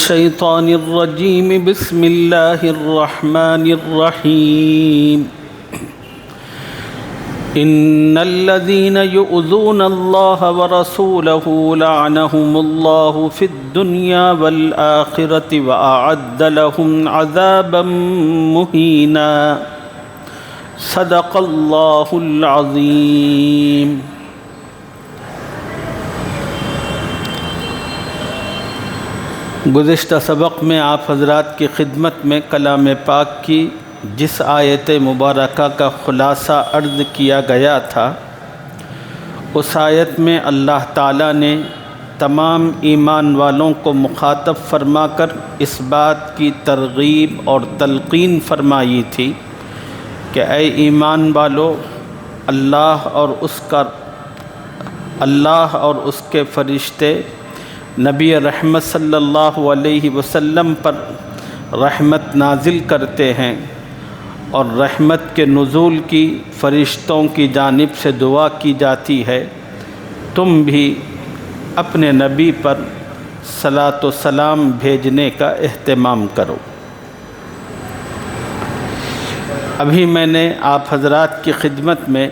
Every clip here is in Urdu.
الشيطان الرجيم بسم الله الرحمن الرحيم إن الذين يؤذون الله ورسوله لعنهم الله في الدنيا والآخرة وأعد لهم عذابا مهينا صدق الله العظيم۔ گزشتہ سبق میں آپ حضرات کی خدمت میں کلام پاک کی جس آیت مبارکہ کا خلاصہ عرض کیا گیا تھا، اس آیت میں اللہ تعالیٰ نے تمام ایمان والوں کو مخاطب فرما کر اس بات کی ترغیب اور تلقین فرمائی تھی کہ اے ایمان والو، اللہ اور اس کے فرشتے نبی رحمت صلی اللہ علیہ وسلم پر رحمت نازل کرتے ہیں، اور رحمت کے نزول کی فرشتوں کی جانب سے دعا کی جاتی ہے، تم بھی اپنے نبی پر صلاۃ و سلام بھیجنے کا اہتمام کرو۔ ابھی میں نے آپ حضرات کی خدمت میں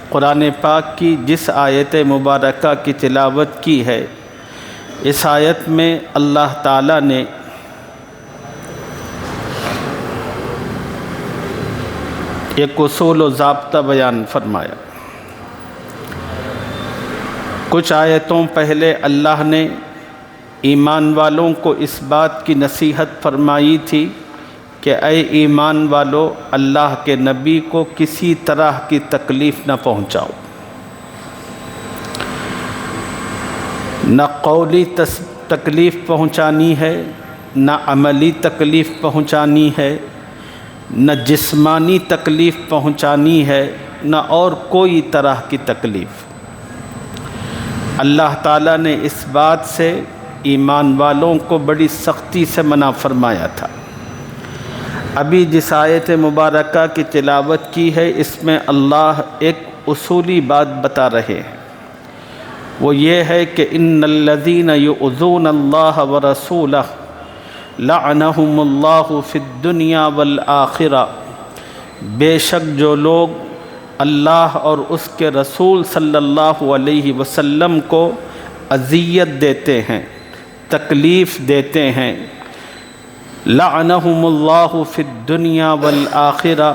قرآن پاک کی جس آیت مبارکہ کی تلاوت کی ہے، اس آیت میں اللہ تعالیٰ نے ایک اصول و ضابطہ بیان فرمایا۔ کچھ آیتوں پہلے اللہ نے ایمان والوں کو اس بات کی نصیحت فرمائی تھی کہ اے ایمان والو، اللہ کے نبی کو کسی طرح کی تکلیف نہ پہنچاؤ، نہ قولی تکلیف پہنچانی ہے، نہ عملی تکلیف پہنچانی ہے، نہ جسمانی تکلیف پہنچانی ہے، نہ اور کوئی طرح کی تکلیف۔ اللہ تعالیٰ نے اس بات سے ایمان والوں کو بڑی سختی سے منع فرمایا تھا۔ ابھی جس آیت مبارکہ کی تلاوت کی ہے، اس میں اللہ ایک اصولی بات بتا رہے ہیں، وہ یہ ہے کہ ان الذین یؤذون اللہ ورسولہ لعنہم اللہ فی الدنیا والآخرہ، بے شک جو لوگ اللہ اور اس کے رسول صلی اللہ علیہ وسلم کو اذیت دیتے ہیں، تکلیف دیتے ہیں، لعنہم اللہ فی الدنیا والآخرہ،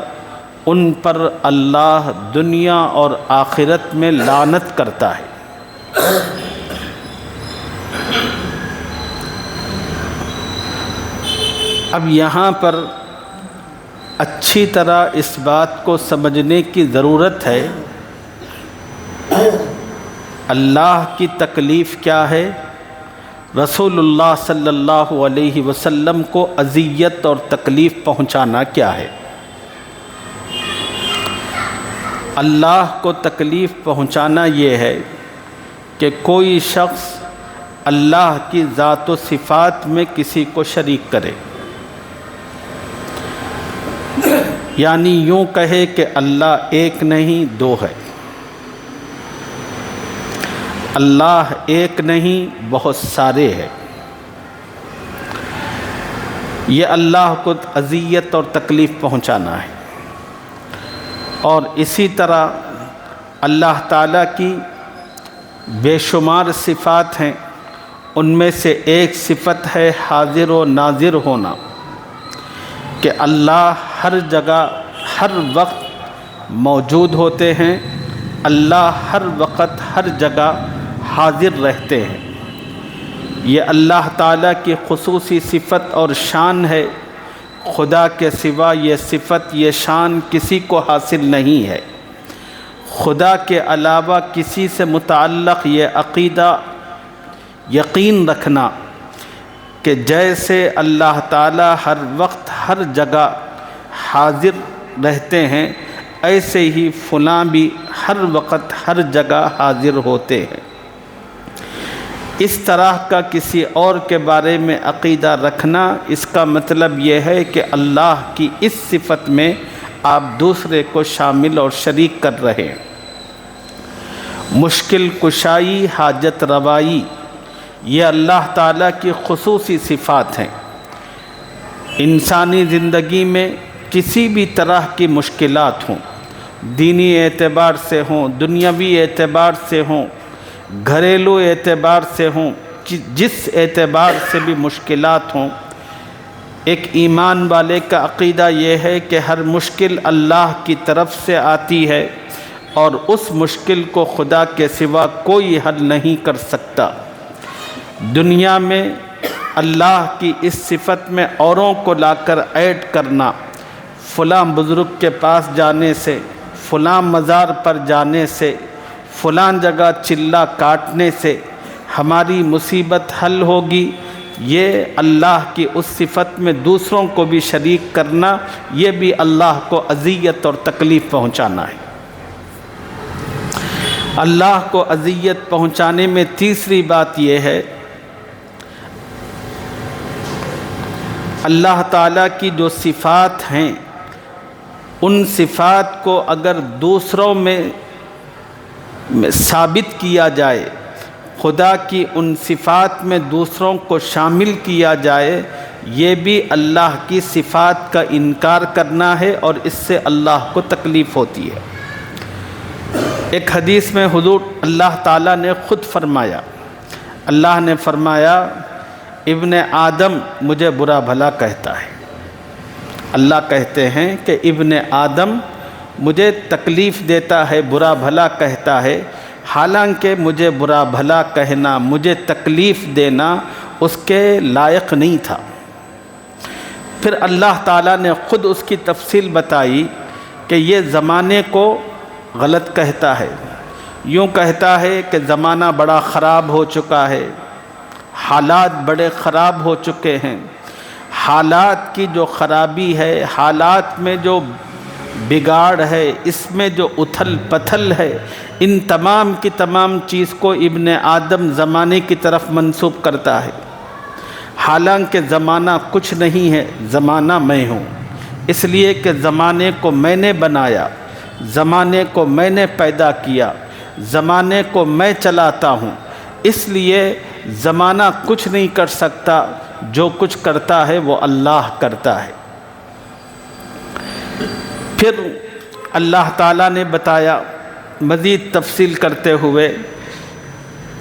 ان پر اللہ دنیا اور آخرت میں لعنت کرتا ہے۔ اب یہاں پر اچھی طرح اس بات کو سمجھنے کی ضرورت ہے، اللہ کی تکلیف کیا ہے، رسول اللہ صلی اللہ علیہ وسلم کو اذیت اور تکلیف پہنچانا کیا ہے۔ اللہ کو تکلیف پہنچانا یہ ہے کہ کوئی شخص اللہ کی ذات و صفات میں کسی کو شریک کرے، یعنی یوں کہے کہ اللہ ایک نہیں دو ہے، اللہ ایک نہیں بہت سارے ہیں، یہ اللہ کو اذیت اور تکلیف پہنچانا ہے۔ اور اسی طرح اللہ تعالیٰ کی بے شمار صفات ہیں، ان میں سے ایک صفت ہے حاضر و ناظر ہونا، کہ اللہ ہر جگہ ہر وقت موجود ہوتے ہیں، اللہ ہر وقت ہر جگہ حاضر رہتے ہیں۔ یہ اللہ تعالیٰ کی خصوصی صفت اور شان ہے، خدا کے سوا یہ صفت یہ شان کسی کو حاصل نہیں ہے۔ خدا کے علاوہ کسی سے متعلق یہ عقیدہ یقین رکھنا کہ جیسے اللہ تعالیٰ ہر وقت ہر جگہ حاضر رہتے ہیں، ایسے ہی فلاں بھی ہر وقت ہر جگہ حاضر ہوتے ہیں۔ اس طرح کا کسی اور کے بارے میں عقیدہ رکھنا، اس کا مطلب یہ ہے کہ اللہ کی اس صفت میں آپ دوسرے کو شامل اور شریک کر رہے ہیں۔ مشکل کشائی، حاجت روائی، یہ اللہ تعالیٰ کی خصوصی صفات ہیں۔ انسانی زندگی میں کسی بھی طرح کی مشکلات ہوں، دینی اعتبار سے ہوں، دنیاوی اعتبار سے ہوں، گھریلو اعتبار سے ہوں، جس اعتبار سے بھی مشکلات ہوں، ایک ایمان والے کا عقیدہ یہ ہے کہ ہر مشکل اللہ کی طرف سے آتی ہے اور اس مشکل کو خدا کے سوا کوئی حل نہیں کر سکتا۔ دنیا میں اللہ کی اس صفت میں اوروں کو لا کر ایڈ کرنا، فلاں بزرگ کے پاس جانے سے، فلاں مزار پر جانے سے، فلاں جگہ چلہ کاٹنے سے ہماری مصیبت حل ہوگی، یہ اللہ کی اس صفت میں دوسروں کو بھی شریک کرنا، یہ بھی اللہ کو اذیت اور تکلیف پہنچانا ہے۔ اللہ کو اذیت پہنچانے میں تیسری بات یہ ہے، اللہ تعالیٰ کی جو صفات ہیں ان صفات کو اگر دوسروں میں ثابت کیا جائے، خدا کی ان صفات میں دوسروں کو شامل کیا جائے، یہ بھی اللہ کی صفات کا انکار کرنا ہے اور اس سے اللہ کو تکلیف ہوتی ہے۔ ایک حدیث میں حضور اللہ تعالیٰ نے خود فرمایا، اللہ نے فرمایا ابن آدم مجھے برا بھلا کہتا ہے۔ اللہ کہتے ہیں کہ ابن آدم مجھے تکلیف دیتا ہے، برا بھلا کہتا ہے، حالانکہ مجھے برا بھلا کہنا، مجھے تکلیف دینا اس کے لائق نہیں تھا۔ پھر اللہ تعالیٰ نے خود اس کی تفصیل بتائی کہ یہ زمانے کو غلط کہتا ہے، یوں کہتا ہے کہ زمانہ بڑا خراب ہو چکا ہے، حالات بڑے خراب ہو چکے ہیں، حالات کی جو خرابی ہے، حالات میں جو بگاڑ ہے، اس میں جو اتھل پتھل ہے، ان تمام کی تمام چیز کو ابن آدم زمانے کی طرف منسوب کرتا ہے، حالانکہ زمانہ کچھ نہیں ہے، زمانہ میں ہوں، اس لیے کہ زمانے کو میں نے بنایا، زمانے کو میں نے پیدا کیا، زمانے کو میں چلاتا ہوں، اس لیے زمانہ کچھ نہیں کر سکتا، جو کچھ کرتا ہے وہ اللہ کرتا ہے۔ پھر اللہ تعالیٰ نے بتایا مزید تفصیل کرتے ہوئے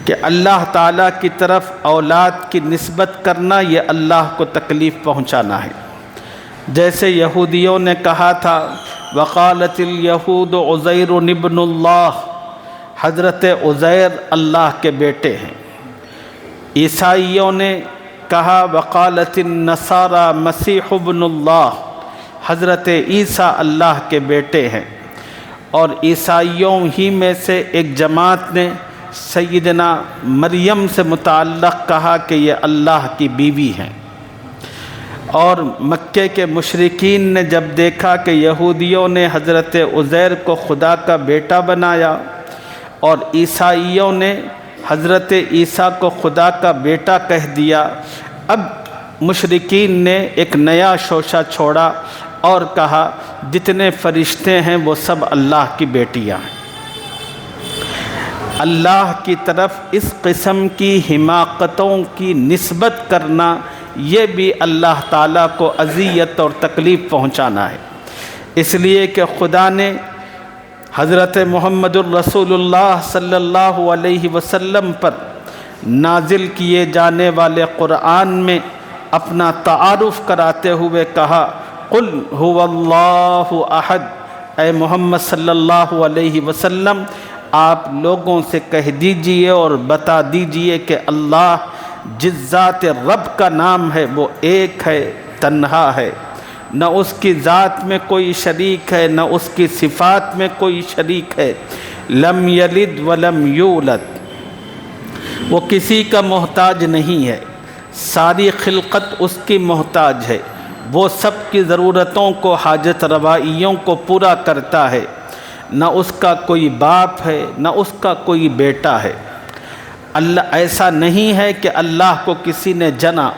کہ اللہ تعالیٰ کی طرف اولاد کی نسبت کرنا یہ اللہ کو تکلیف پہنچانا ہے۔ جیسے یہودیوں نے کہا تھا وقالت الیہود عزیر ابن اللہ، حضرت عزیر اللہ کے بیٹے ہیں۔ عیسائیوں نے کہا وقالت النصارى مسیح ابن اللہ، حضرت عیسیٰ اللہ کے بیٹے ہیں۔ اور عیسائیوں ہی میں سے ایک جماعت نے سیدنا مریم سے متعلق کہا کہ یہ اللہ کی بیوی ہیں۔ اور مکے کے مشرکین نے جب دیکھا کہ یہودیوں نے حضرت عزیر کو خدا کا بیٹا بنایا اور عیسائیوں نے حضرت عیسیٰ کو خدا کا بیٹا کہہ دیا، اب مشرکین نے ایک نیا شوشہ چھوڑا اور کہا جتنے فرشتے ہیں وہ سب اللہ کی بیٹیاں ہیں۔ اللہ کی طرف اس قسم کی حماقتوں کی نسبت کرنا یہ بھی اللہ تعالیٰ کو اذیت اور تکلیف پہنچانا ہے۔ اس لیے کہ خدا نے حضرت محمد الرسول اللہ صلی اللہ علیہ وسلم پر نازل کیے جانے والے قرآن میں اپنا تعارف کراتے ہوئے کہا قل هو اللہ احد، اے محمد صلی اللہ علیہ وسلم آپ لوگوں سے کہہ دیجئے اور بتا دیجئے کہ اللہ جس ذات رب کا نام ہے وہ ایک ہے، تنہا ہے، نہ اس کی ذات میں کوئی شریک ہے، نہ اس کی صفات میں کوئی شریک ہے، لم یلد ولم یولد، وہ کسی کا محتاج نہیں ہے، ساری خلقت اس کی محتاج ہے، وہ سب کی ضرورتوں کو، حاجت روائیوں کو پورا کرتا ہے، نہ اس کا کوئی باپ ہے، نہ اس کا کوئی بیٹا ہے۔ اللہ ایسا نہیں ہے کہ اللہ کو کسی نے جنا،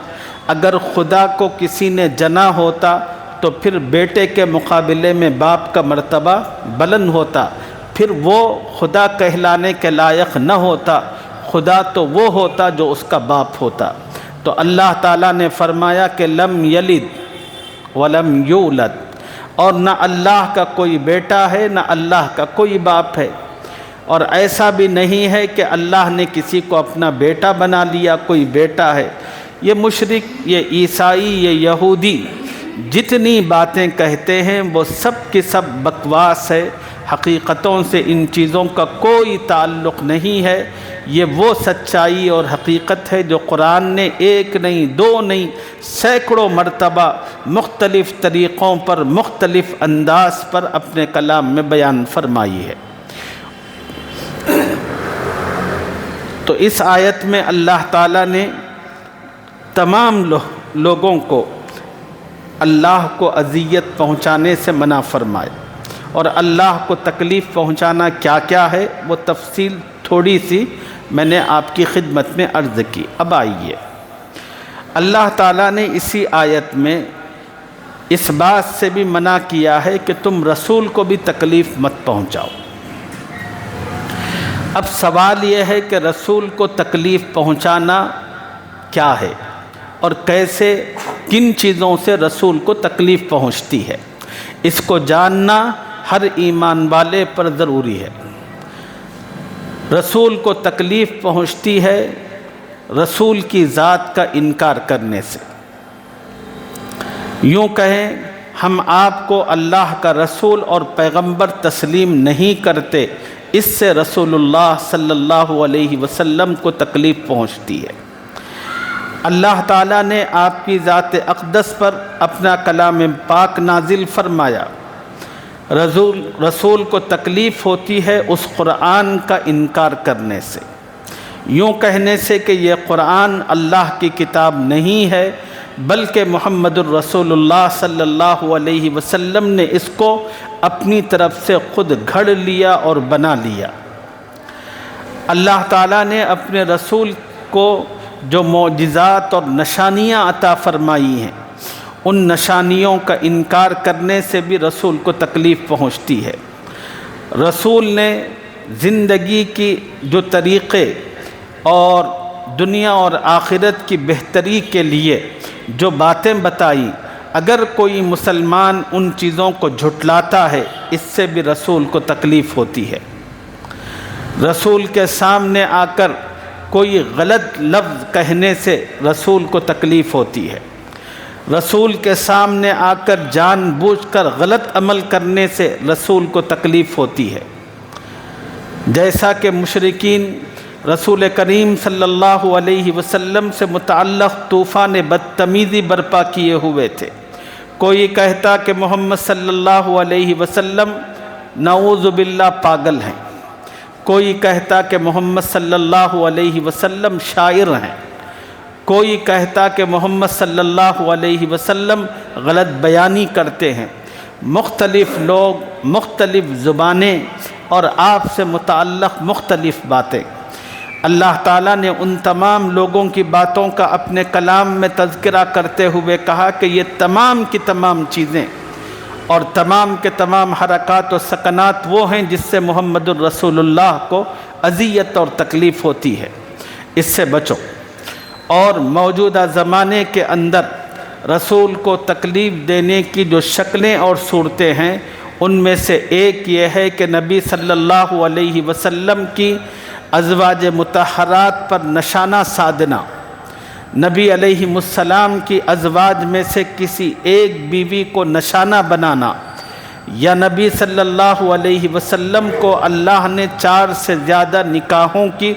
اگر خدا کو کسی نے جنا ہوتا تو پھر بیٹے کے مقابلے میں باپ کا مرتبہ بلند ہوتا، پھر وہ خدا کہلانے کے لائق نہ ہوتا، خدا تو وہ ہوتا جو اس کا باپ ہوتا۔ تو اللہ تعالیٰ نے فرمایا کہ لم یلد ولم یولد، اور نہ اللہ کا کوئی بیٹا ہے نہ اللہ کا کوئی باپ ہے، اور ایسا بھی نہیں ہے کہ اللہ نے کسی کو اپنا بیٹا بنا لیا، کوئی بیٹا ہے۔ یہ مشرک، یہ عیسائی، یہ یہودی جتنی باتیں کہتے ہیں وہ سب کی سب بکواس ہے، حقیقتوں سے ان چیزوں کا کوئی تعلق نہیں ہے۔ یہ وہ سچائی اور حقیقت ہے جو قرآن نے ایک نہیں دو نہیں سینکڑوں مرتبہ مختلف طریقوں پر مختلف انداز پر اپنے کلام میں بیان فرمائی ہے۔ تو اس آیت میں اللہ تعالیٰ نے تمام لوگوں کو اللہ کو اذیت پہنچانے سے منع فرمایا، اور اللہ کو تکلیف پہنچانا کیا کیا ہے وہ تفصیل تھوڑی سی میں نے آپ کی خدمت میں عرض کی۔ اب آئیے، اللہ تعالیٰ نے اسی آیت میں اس بات سے بھی منع کیا ہے کہ تم رسول کو بھی تکلیف مت پہنچاؤ۔ اب سوال یہ ہے کہ رسول کو تکلیف پہنچانا کیا ہے اور کیسے، کن چیزوں سے رسول کو تکلیف پہنچتی ہے، اس کو جاننا ہر ایمان والے پر ضروری ہے۔ رسول کو تکلیف پہنچتی ہے رسول کی ذات کا انکار کرنے سے۔ یوں کہیں ہم آپ کو اللہ کا رسول اور پیغمبر تسلیم نہیں کرتے، اس سے رسول اللہ صلی اللہ علیہ وسلم کو تکلیف پہنچتی ہے۔ اللہ تعالیٰ نے آپ کی ذات اقدس پر اپنا کلام پاک نازل فرمایا، رسول کو تکلیف ہوتی ہے اس قرآن کا انکار کرنے سے، یوں کہنے سے کہ یہ قرآن اللہ کی کتاب نہیں ہے بلکہ محمد الرسول اللہ صلی اللہ علیہ وسلم نے اس کو اپنی طرف سے خود گھڑ لیا اور بنا لیا۔ اللہ تعالیٰ نے اپنے رسول کو جو معجزات اور نشانیاں عطا فرمائی ہیں، ان نشانیوں کا انکار کرنے سے بھی رسول کو تکلیف پہنچتی ہے۔ رسول نے زندگی کی جو طریقے اور دنیا اور آخرت کی بہتری کے لیے جو باتیں بتائی، اگر کوئی مسلمان ان چیزوں کو جھٹلاتا ہے اس سے بھی رسول کو تکلیف ہوتی ہے۔ رسول کے سامنے آ کر کوئی غلط لفظ کہنے سے رسول کو تکلیف ہوتی ہے۔ رسول کے سامنے آ کر جان بوجھ کر غلط عمل کرنے سے رسول کو تکلیف ہوتی ہے۔ جیسا کہ مشرکین رسول کریم صلی اللہ علیہ وسلم سے متعلق طوفان بدتمیزی برپا کیے ہوئے تھے۔ کوئی کہتا کہ محمد صلی اللہ علیہ وسلم نعوذ باللہ پاگل ہیں، کوئی کہتا کہ محمد صلی اللہ علیہ وسلم شاعر ہیں، کوئی کہتا کہ محمد صلی اللہ علیہ وسلم غلط بیانی کرتے ہیں۔ مختلف لوگ، مختلف زبانیں اور آپ سے متعلق مختلف باتیں۔ اللہ تعالیٰ نے ان تمام لوگوں کی باتوں کا اپنے کلام میں تذکرہ کرتے ہوئے کہا کہ یہ تمام کی تمام چیزیں اور تمام کے تمام حرکات و سکنات وہ ہیں جس سے محمد الرسول اللہ کو اذیت اور تکلیف ہوتی ہے، اس سے بچو۔ اور موجودہ زمانے کے اندر رسول کو تکلیف دینے کی جو شکلیں اور صورتیں ہیں، ان میں سے ایک یہ ہے کہ نبی صلی اللہ علیہ وسلم کی ازواج مطہرات پر نشانہ سادنا، نبی علیہ السلام کی ازواج میں سے کسی ایک بیوی کو نشانہ بنانا، یا نبی صلی اللہ علیہ وسلم کو اللہ نے 4 سے زیادہ نکاحوں کی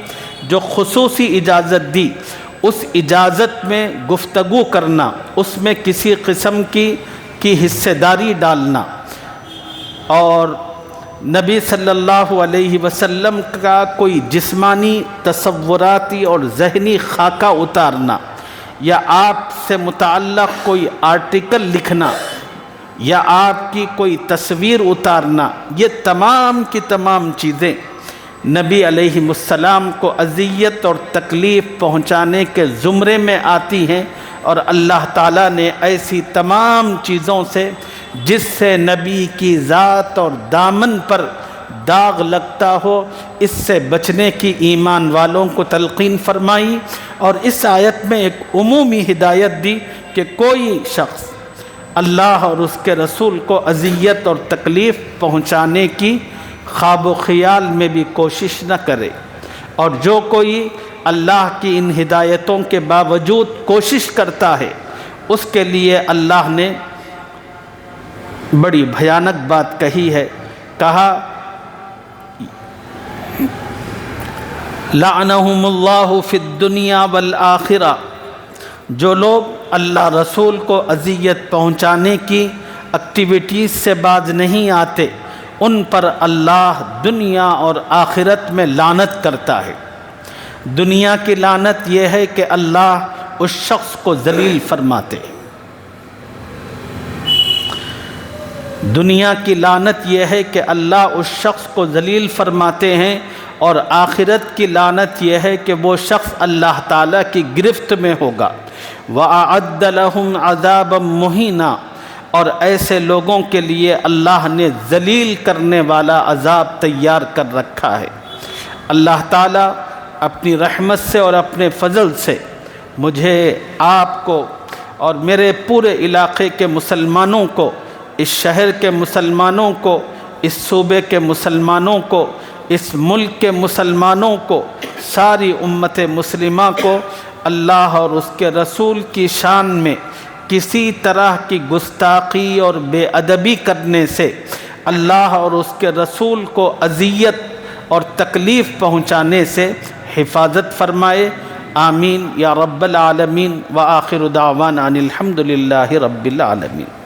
جو خصوصی اجازت دی، اس اجازت میں گفتگو کرنا، اس میں کسی قسم کی حصہ داری ڈالنا، اور نبی صلی اللہ علیہ وسلم کا کوئی جسمانی، تصوراتی اور ذہنی خاکہ اتارنا، یا آپ سے متعلق کوئی آرٹیکل لکھنا، یا آپ کی کوئی تصویر اتارنا، یہ تمام کی تمام چیزیں نبی علیہ السلام کو اذیت اور تکلیف پہنچانے کے زمرے میں آتی ہیں، اور اللہ تعالیٰ نے ایسی تمام چیزوں سے جس سے نبی کی ذات اور دامن پر داغ لگتا ہو، اس سے بچنے کی ایمان والوں کو تلقین فرمائی، اور اس آیت میں ایک عمومی ہدایت دی کہ کوئی شخص اللہ اور اس کے رسول کو اذیت اور تکلیف پہنچانے کی خواب و خیال میں بھی کوشش نہ کرے، اور جو کوئی اللہ کی ان ہدایتوں کے باوجود کوشش کرتا ہے اس کے لیے اللہ نے بڑی بھیانک بات کہی ہے۔ کہا لعنہم اللہ فی الدنیا والآخرہ، جو لوگ اللہ رسول کو اذیت پہنچانے کی ایکٹیویٹیز سے باز نہیں آتے ان پر اللہ دنیا اور آخرت میں لعنت کرتا ہے۔ دنیا کی لعنت یہ ہے کہ اللہ اس شخص کو ذلیل فرماتے ہیں، دنیا کی لعنت یہ ہے کہ اللہ اس شخص کو ذلیل فرماتے ہیں، اور آخرت کی لعنت یہ ہے کہ وہ شخص اللہ تعالیٰ کی گرفت میں ہوگا۔ وَأَعَدَّ لَهُمْ عَذَابًا مُهِينًا، اور ایسے لوگوں کے لیے اللہ نے ذلیل کرنے والا عذاب تیار کر رکھا ہے۔ اللہ تعالیٰ اپنی رحمت سے اور اپنے فضل سے مجھے، آپ کو اور میرے پورے علاقے کے مسلمانوں کو، اس شہر کے مسلمانوں کو، اس صوبے کے مسلمانوں کو، اس ملک کے مسلمانوں کو، ساری امت مسلمہ کو اللہ اور اس کے رسول کی شان میں کسی طرح کی گستاخی اور بے ادبی کرنے سے، اللہ اور اس کے رسول کو اذیت اور تکلیف پہنچانے سے حفاظت فرمائے۔ آمین یا رب العالمین، وآخر دعوانا ان الحمد للہ رب العالمین۔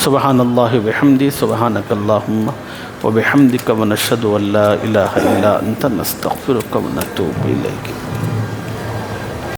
سبحان اللہ وبحمدہ، سبحانک اللہم وبحمدک، ونشہد ان لا الہ الا انت، نستغفرک ونتوب الیک۔